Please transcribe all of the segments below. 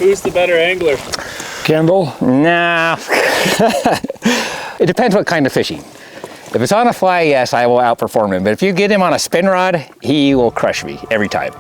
Who's the better angler? Kendall? Nah. It depends what kind of fishing. If it's on a fly, yes, I will outperform him. But if you get him on a spin rod, he will crush me every time.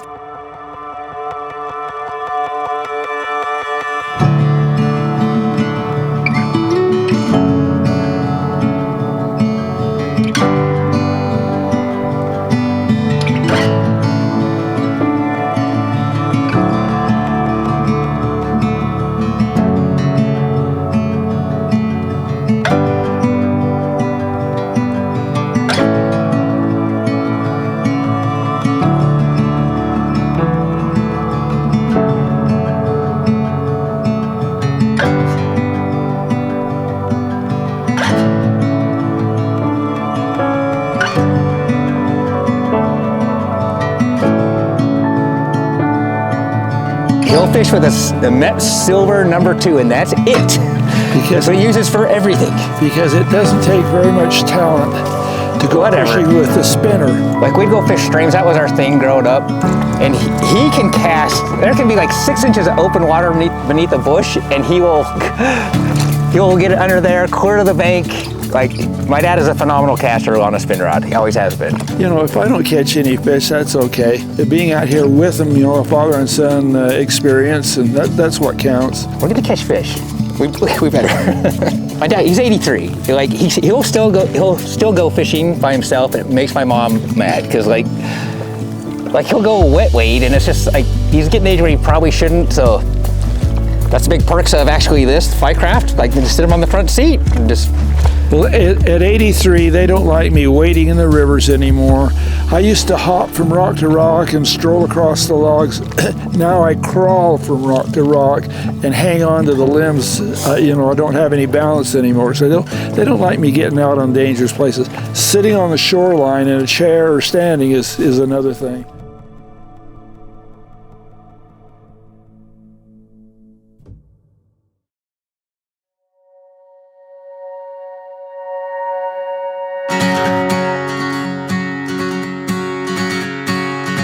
He'll fish with a Met Silver #2, and that's it. That's what he uses for everything. Because it doesn't take very much talent to go fishing with the spinner. Like, we'd go fish streams, that was our thing growing up. And he can cast, there can be like 6 inches of open water beneath a bush, and he'll get it under there, clear to the bank. Like, my dad is a phenomenal caster on a spin rod. He always has been. You know, if I don't catch any fish, that's okay. Being out here with them, you know, a father and son experience, and that's what counts. We're gonna catch fish. We better. My dad, he's 83. Like, he'll still go fishing by himself. It makes my mom mad, because like he'll go wet wade, and it's just like, he's getting the age where he probably shouldn't, so that's the big perks of actually this Flycraft. Like, just sit him on the front seat and just. Well, at 83, they don't like me wading in the rivers anymore. I used to hop from rock to rock and stroll across the logs. Now I crawl from rock to rock and hang on to the limbs. You know, I don't have any balance anymore. So they don't like me getting out on dangerous places. Sitting on the shoreline in a chair or standing is another thing.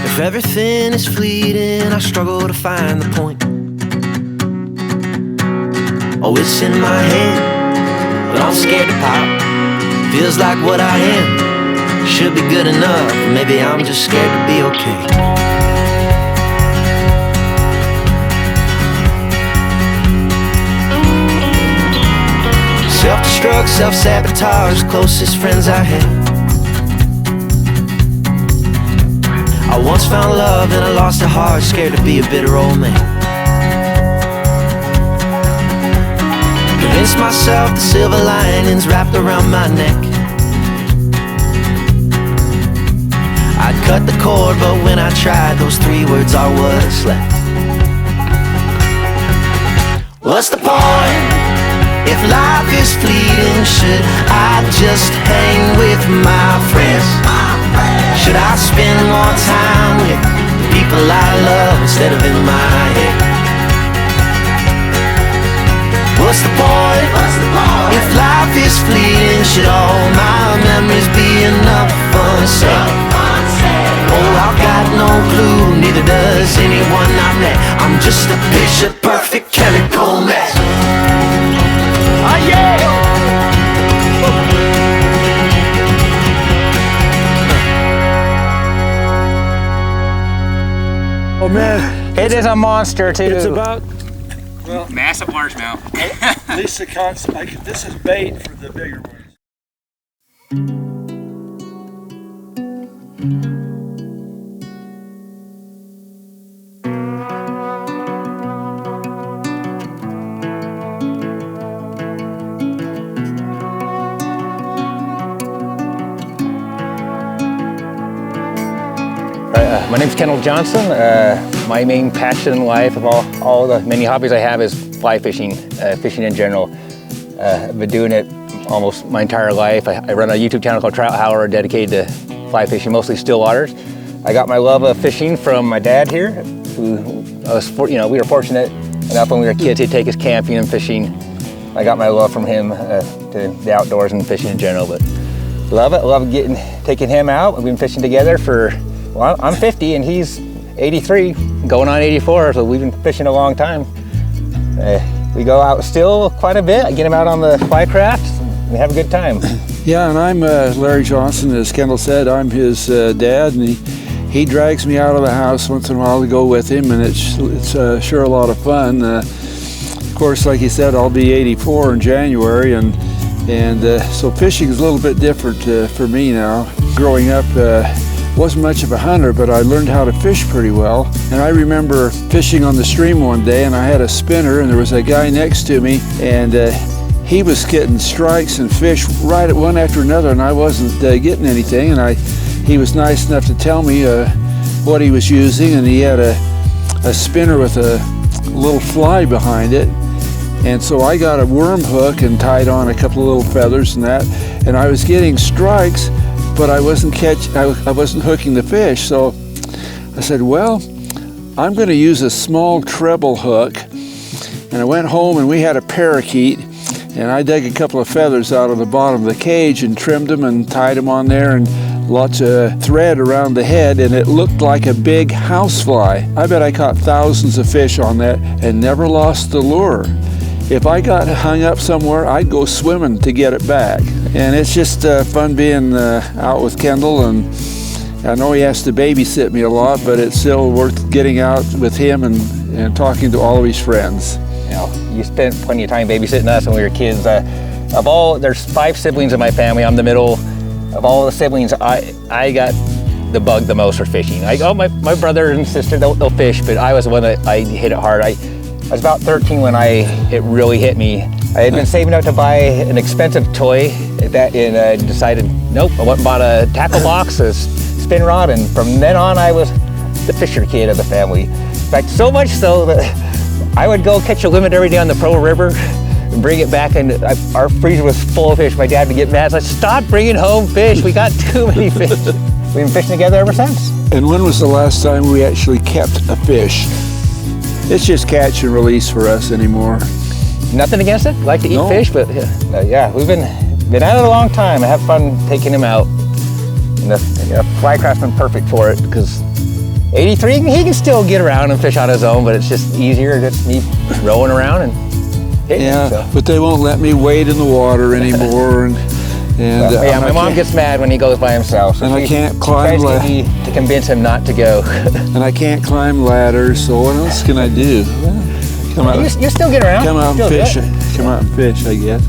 If everything is fleeting, I struggle to find the point. Oh, it's in my head, but I'm scared to pop. Feels like what I am should be good enough. Maybe I'm just scared to be okay. Self-destruct, self-sabotage, closest friends I had. I once found love and I lost a heart, scared to be a bitter old man. Convinced myself the silver linings wrapped around my neck. I'd cut the cord, but when I tried, those 3 words are what's left. What's the point if life is fleeting? Should I just hang with my friends? Should I spend more time with the people I love instead of in my head? What's the point if life is fleeting? Should all my memories be enough unsaid? Oh, I've got no clue, neither does anyone I met. I'm just a picture-perfect chemical mess. Oh yeah! Oh man, It is a monster too. it's about, well, Massive largemouth. at least the concept. This is bait for the bigger ones. My name's Kendall Johnson. My main passion in life of all the many hobbies I have is fly fishing, fishing in general. I've been doing it almost my entire life. I run a YouTube channel called Trout Howler dedicated to fly fishing, mostly still waters. I got my love of fishing from my dad here, who we were fortunate enough when we were kids he'd take us camping and fishing. I got my love from him to the outdoors and fishing in general, but love it. Love taking him out. We've been fishing together for, well, I'm 50 and he's 83, going on 84, so we've been fishing a long time. We go out still quite a bit. I get him out on the fly craft. We have a good time. Yeah, and I'm Larry Johnson. As Kendall said, I'm his dad, and he drags me out of the house once in a while to go with him, and it's sure a lot of fun. Of course, like he said, I'll be 84 in January, and so fishing is a little bit different for me now. Growing up, wasn't much of a hunter, but I learned how to fish pretty well. And I remember fishing on the stream one day, and I had a spinner, and there was a guy next to me, and he was getting strikes and fish right at one after another, and I wasn't getting anything. And he was nice enough to tell me what he was using, and he had a spinner with a little fly behind it. And so I got a worm hook and tied on a couple of little feathers and that, and I was getting strikes, but I wasn't hooking the fish. So I said, well, I'm going to use a small treble hook. And I went home, and we had a parakeet, and I dug a couple of feathers out of the bottom of the cage and trimmed them and tied them on there, and lots of thread around the head, and it looked like a big housefly. I bet I caught thousands of fish on that and never lost the lure. If I got hung up somewhere, I'd go swimming to get it back. And it's just fun being out with Kendall, and I know he has to babysit me a lot, but it's still worth getting out with him and talking to all of his friends. You know, you spent plenty of time babysitting us when we were kids. There's 5 siblings in my family. I'm the middle. Of all the siblings, I got the bug the most for fishing. My brother and sister, they'll fish, but I was the one that I hit it hard. I was about 13 when it really hit me. I had been saving up to buy an expensive toy and decided, nope, I went and bought a tackle box, a spin rod, and from then on I was the fisher kid of the family. In fact, so much so that I would go catch a limit every day on the Pearl River and bring it back, and our freezer was full of fish. My dad would get mad. So I said, stop bringing home fish. We got too many fish. We've been fishing together ever since. And when was the last time we actually kept a fish? It's just catch and release for us anymore. Nothing against it. Like to eat fish, but yeah, we've been at it a long time. I have fun taking him out. And the fly craft's been perfect for it, because 83, he can still get around and fish on his own, but it's just easier just me rowing around and hitting him, so. But they won't let me wade in the water anymore. My mom gets mad when he goes by himself. So and I can't climb ladders. To convince him not to go. And I can't climb ladders, so what else can I do? Come out. You still get around. Come out and fish. Come out and fish, I guess.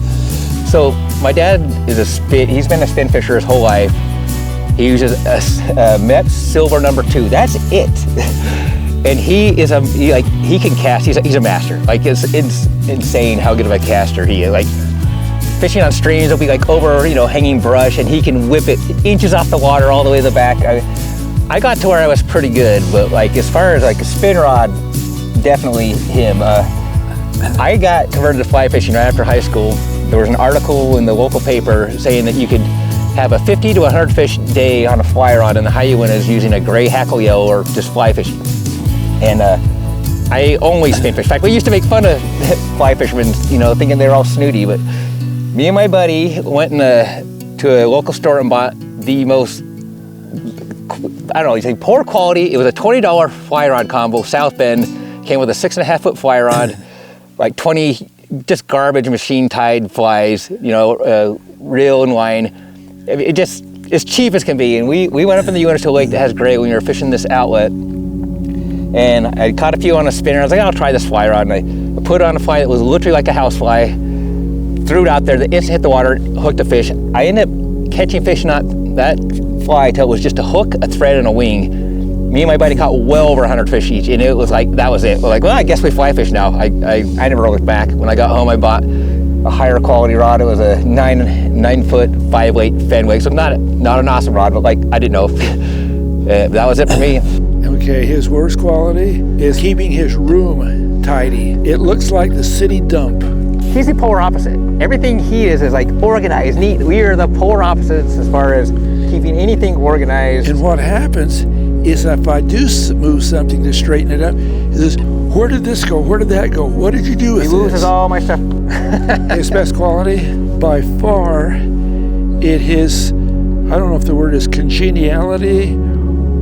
So my dad is he's been a spin fisher his whole life. He uses a Met Silver #2. That's it. And he can cast. He's a master. Like it's insane how good of a caster he is. Like fishing on streams, will be like over hanging brush, and he can whip it inches off the water all the way to the back. I got to where I was pretty good, but like as far as like a spin rod, definitely him. I got converted to fly fishing right after high school. There was an article in the local paper saying that you could have a 50 to 100 fish day on a fly rod, and the high you win is using a gray hackle yellow or just fly fishing. And I only spin fish. In fact, we used to make fun of fly fishermen, thinking they were all snooty, but me and my buddy went to a local store and bought the most, poor quality. It was a $20 fly rod combo, South Bend, came with a 6.5-foot fly rod, like 20 just garbage machine tied flies, reel and line. It just as cheap as can be. And we went up in the Uinta Lake that has gray when we were fishing this outlet. And I caught a few on a spinner. I was like, I'll try this fly rod. And I put it on a fly that was literally like a house fly, threw it out there, the instant hit the water, hooked a fish. I ended up catching fish, not that fly, till it was just a hook, a thread, and a wing. Me and my buddy caught well over 100 fish each, and it was like, that was it. We're like, well, I guess we fly fish now. I never looked back. When I got home, I bought a higher quality rod. It was a 9-foot 5-weight Fenwick, so not an awesome rod, but like I didn't know. That was it for me. Okay, his worst quality is keeping his room tidy. It looks like the city dump. He's the polar opposite. Everything he is like organized, neat. We are the polar opposites as far as keeping anything organized. And what happens is if I do move something to straighten it up, he says, where did this go? Where did that go? What did you do with this? He loses all my stuff. His best quality, by far, his, I don't know if the word is congeniality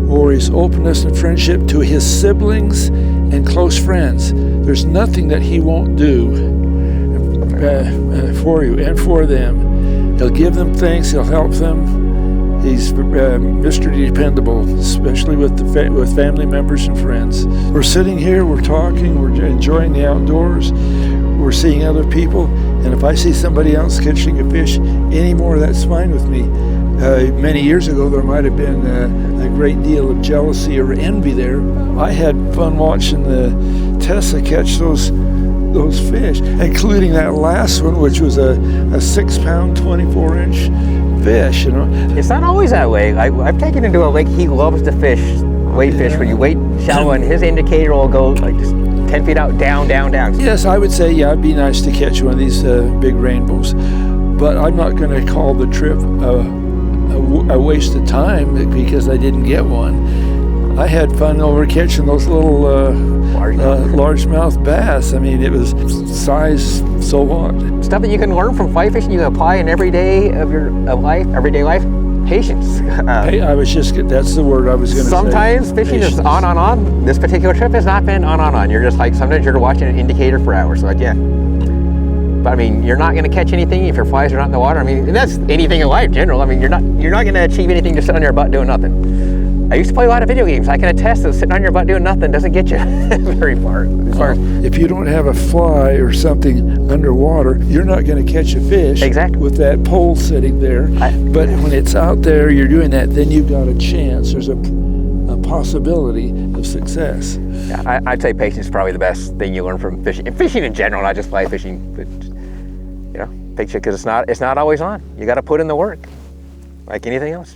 or his openness and friendship to his siblings and close friends. There's nothing that he won't do for you and for them. He'll give them things. He'll help them. He's Mr. Dependable, especially with with family members and friends. We're sitting here, we're talking, we're enjoying the outdoors, we're seeing other people, and if I see somebody else catching a fish anymore, that's fine with me. Many years ago, there might have been a great deal of jealousy or envy there. I had fun watching the Tessa catch those fish, including that last one, which was a 6-pound, 24-inch fish. You know, it's not always that way. I've taken him to a lake he loves to fish, wade fish. When you wade shallow, and his indicator will go like just 10 feet out, down, down, down. Yes, I would say, yeah, it'd be nice to catch one of these big rainbows, but I'm not going to call the trip a waste of time because I didn't get one. I had fun over catching those little largemouth bass. I mean, it was size so what. Stuff that you can learn from fly fishing, you can apply in every day of your everyday life. Patience. Hey, that's the word I was going to say. Sometimes fishing is on. This particular trip has not been on. You're just like, sometimes you're watching an indicator for hours. So like, yeah. But I mean, you're not going to catch anything if your flies are not in the water. I mean, and that's anything in life in general. I mean, you're not going to achieve anything just sitting on your butt doing nothing. I used to play a lot of video games. I can attest that sitting on your butt doing nothing doesn't get you very far. If you don't have a fly or something underwater, you're not going to catch a fish. Exactly. With that pole sitting there. But when it's out there, you're doing that, then you've got a chance. There's a possibility of success. Yeah, I'd say patience is probably the best thing you learn from fishing. And fishing in general, not just fly fishing, but patience, because it's not always on. You got to put in the work, like anything else.